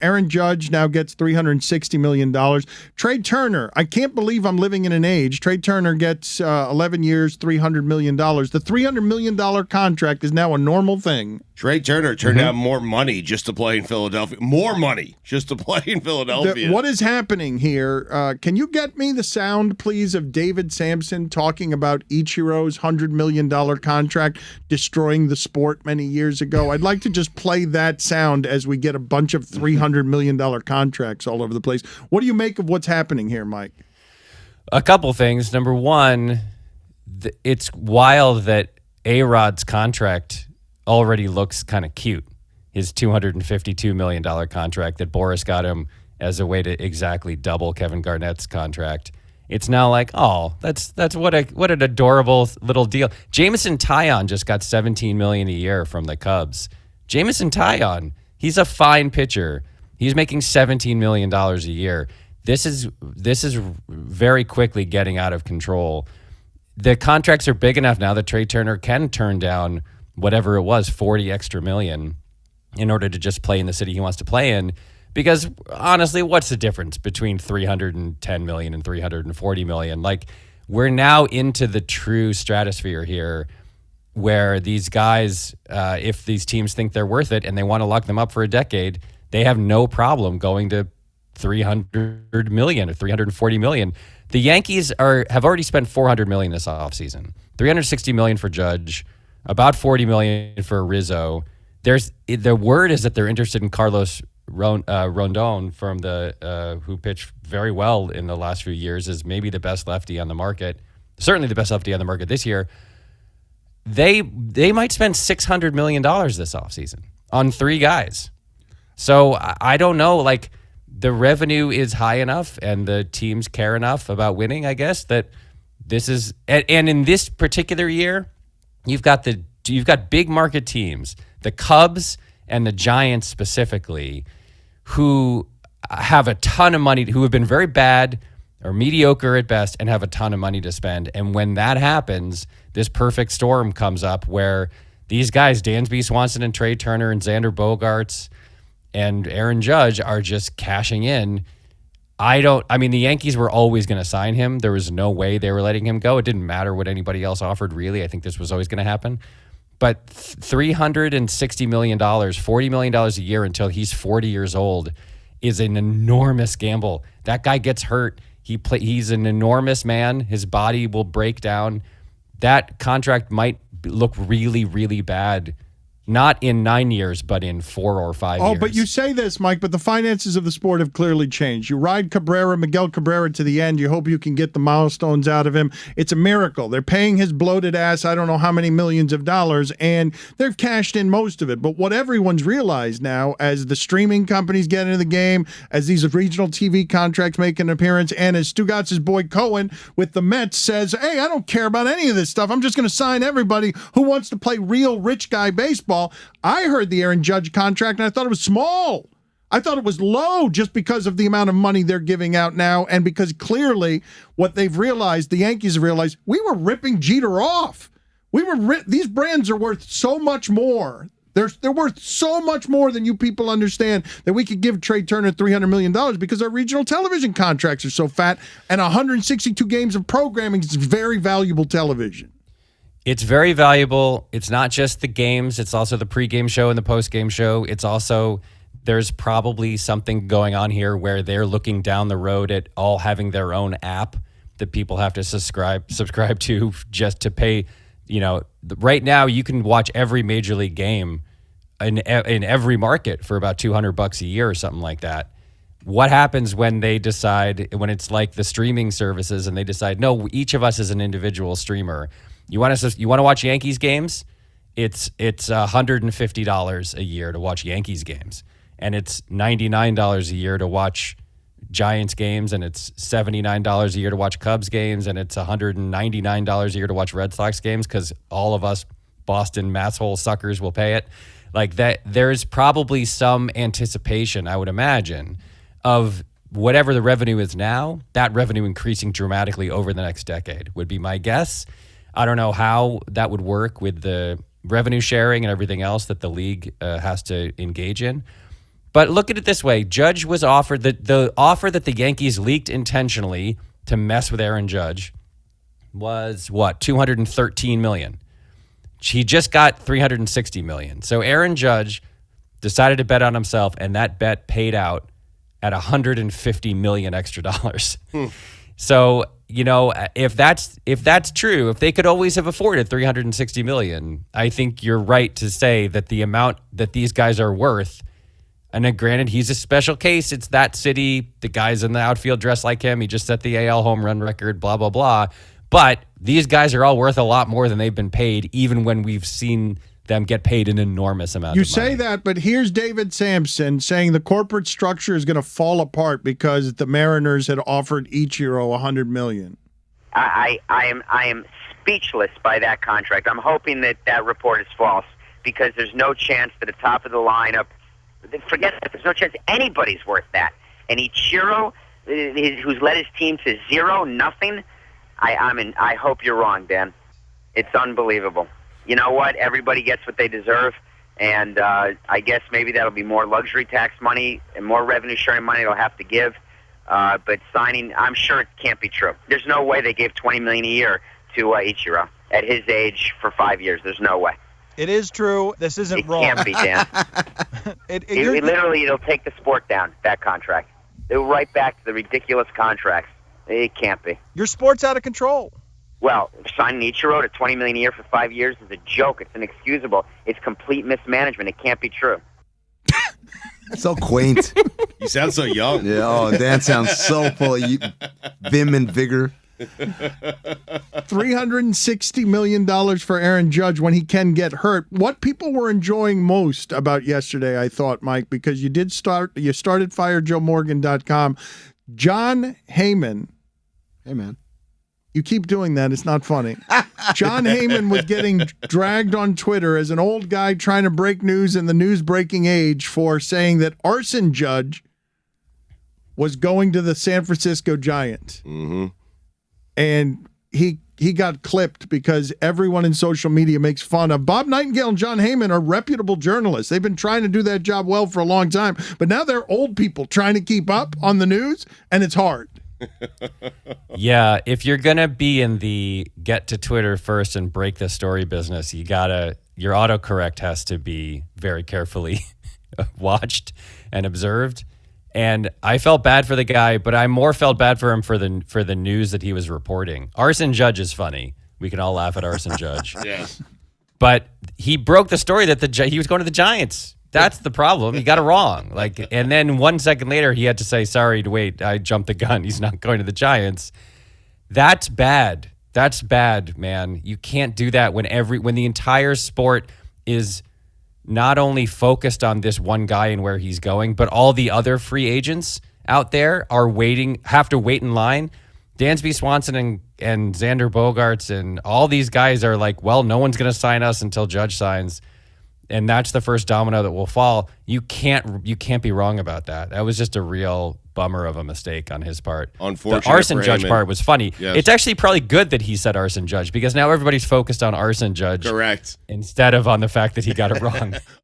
Aaron Judge now gets $360 million. Trea Turner, I can't believe I'm living in an age. Trea Turner gets 11 years, $300 million. The $300 million contract is now a normal thing. Trea Turner turned down more money just to play in Philadelphia. More money just to play in Philadelphia. What is happening here? Can you get me the sound, please, of David Sampson talking about Ichiro's $100 million contract destroying the sport many years ago? I'd like to just play that sound as we get a bunch of $300 million contracts all over the place. What do you make of what's happening here, Mike? A couple things. Number one, it's wild that A-Rod's contract already looks kind of cute. His $252 million contract that Boris got him as a way to exactly double Kevin Garnett's contract. It's now like, oh, that's what an adorable little deal. Jameson Taillon just got $17 million a year from the Cubs. Jameson Taillon, he's a fine pitcher. He's making $17 million a year. This is very quickly getting out of control. The contracts are big enough now that Trea Turner can turn down whatever it was, 40 extra million, in order to just play in the city he wants to play in. Because honestly, what's the difference between 310 million and 340 million? Like, we're now into the true stratosphere here, where these guys, if these teams think they're worth it and they want to lock them up for a decade, they have no problem going to 300 million or 340 million. The Yankees have already spent 400 million this offseason. 360 million for Judge, about 40 million for Rizzo. The word is that they're interested in Carlos Rondon from who pitched very well in the last few years, is maybe the best lefty on the market, certainly the best lefty on the market this year. They might spend $600 million this offseason on three guys. So I don't know, like, the revenue is high enough and the teams care enough about winning, I guess, that this is, and in this particular year, you've got big market teams, the Cubs and the Giants specifically, who have a ton of money, who have been very bad or mediocre at best and have a ton of money to spend. And when that happens, this perfect storm comes up where these guys, Dansby Swanson and Trea Turner and Xander Bogaerts and Aaron Judge, are just cashing in. The Yankees were always going to sign him. There was no way they were letting him go. It didn't matter what anybody else offered, really. I think this was always going to happen. But $360 million, $40 million a year until he's 40 years old is an enormous gamble. That guy gets hurt. He's an enormous man. His body will break down. That contract might look really, really bad. Not in 9 years, but in 4 or 5 years. Oh, but you say this, Mike, but the finances of the sport have clearly changed. You ride Miguel Cabrera to the end. You hope you can get the milestones out of him. It's a miracle. They're paying his bloated ass, I don't know how many millions of dollars, and they've cashed in most of it. But what everyone's realized now, as the streaming companies get into the game, as these regional TV contracts make an appearance, and as Stugatz's boy Cohen with the Mets says, hey, I don't care about any of this stuff. I'm just going to sign everybody who wants to play real rich guy baseball. I heard the Aaron Judge contract, and I thought it was small. I thought it was low just because of the amount of money they're giving out now, and because clearly what they've realized, the Yankees have realized, we were ripping Jeter off. These brands are worth so much more. They're worth so much more than you people understand, that we could give Trea Turner $300 million because our regional television contracts are so fat, and 162 games of programming is very valuable television. It's very valuable. It's not just the games. It's also the pregame show and the postgame show. It's also, there's probably something going on here where they're looking down the road at all having their own app that people have to subscribe to just to pay. You know, right now you can watch every major league game in every market for about $200 a year or something like that. What happens when they decide, when it's like the streaming services and they decide, no, each of us is an individual streamer. You want to watch Yankees games? It's $150 a year to watch Yankees games, and it's $99 a year to watch Giants games, and it's $79 a year to watch Cubs games, and it's $199 a year to watch Red Sox games because all of us Boston masshole suckers will pay it. Like that, there's probably some anticipation, I would imagine, of whatever the revenue is now, that revenue increasing dramatically over the next decade would be my guess. I don't know how that would work with the revenue sharing and everything else that the league has to engage in. But look at it this way. Judge was offered the offer that the Yankees leaked intentionally to mess with Aaron Judge was what? $213 million. He just got $360 million. So Aaron Judge decided to bet on himself, and that bet paid out at $150 million extra dollars. So, if that's true, if they could always have afforded $360 million, I think you're right to say that the amount that these guys are worth, and then granted, he's a special case. It's that city. The guys in the outfield dress like him. He just set the AL home run record, blah, blah, blah. But these guys are all worth a lot more than they've been paid, even when we've seen them get paid an enormous amount of money. You say that, but here's David Sampson saying the corporate structure is going to fall apart because the Mariners had offered Ichiro $100 million. I am speechless by that contract. I'm hoping that report is false because there's no chance that the top of the lineup, forget that, there's no chance anybody's worth that. And Ichiro, who's led his team to 0, nothing, I hope you're wrong, Dan. It's unbelievable. You know what? Everybody gets what they deserve, and I guess maybe that'll be more luxury tax money and more revenue sharing money they'll have to give. But signing, I'm sure it can't be true. There's no way they gave $20 million a year to Ichiro at his age for 5 years. There's no way. It is true. This isn't wrong. It can't be, Dan. It'll take the sport down, that contract. It'll right back to the ridiculous contracts. It can't be. Your sport's out of control. Well, signing Ichiro to $20 million a year for 5 years is a joke. It's inexcusable. It's complete mismanagement. It can't be true. So quaint. You sound so young. Yeah. Oh, Dan sounds so full of vim and vigor. $360 million for Aaron Judge when he can get hurt. What people were enjoying most about yesterday, I thought, Mike, because you started FireJoeMorgan.com. John Heyman. Hey, man. You keep doing that. It's not funny. John Heyman was getting dragged on Twitter as an old guy trying to break news in the news-breaking age for saying that Arson Judge was going to the San Francisco Giants. Mm-hmm. And he got clipped because everyone in social media makes fun of Bob Nightingale and John Heyman are reputable journalists. They've been trying to do that job well for a long time, but now they're old people trying to keep up on the news, and it's hard. Yeah, if you're gonna be in the get to Twitter first and break the story business, your autocorrect has to be very carefully watched and observed. And I felt bad for the guy, but I more felt bad for him for the news that he was reporting. Arson Judge is funny. We can all laugh at Arson Judge. Yeah. But he broke the story that he was going to the Giants. That's the problem. He got it wrong. And then 1 second later, he had to say, "Sorry, wait, I jumped the gun. He's not going to the Giants." That's bad. That's bad, man. You can't do that when the entire sport is not only focused on this one guy and where he's going, but all the other free agents out there have to wait in line. Dansby Swanson and Xander Bogaerts and all these guys are like, well, no one's going to sign us until Judge signs. And that's the first domino that will fall. You can't be wrong about that. That was just a real bummer of a mistake on his part. Unfortunate. The Arson for Judge him part was funny. Yes. It's actually probably good that he said Arson Judge because now everybody's focused on Arson Judge. Correct. Instead of on the fact that he got it wrong.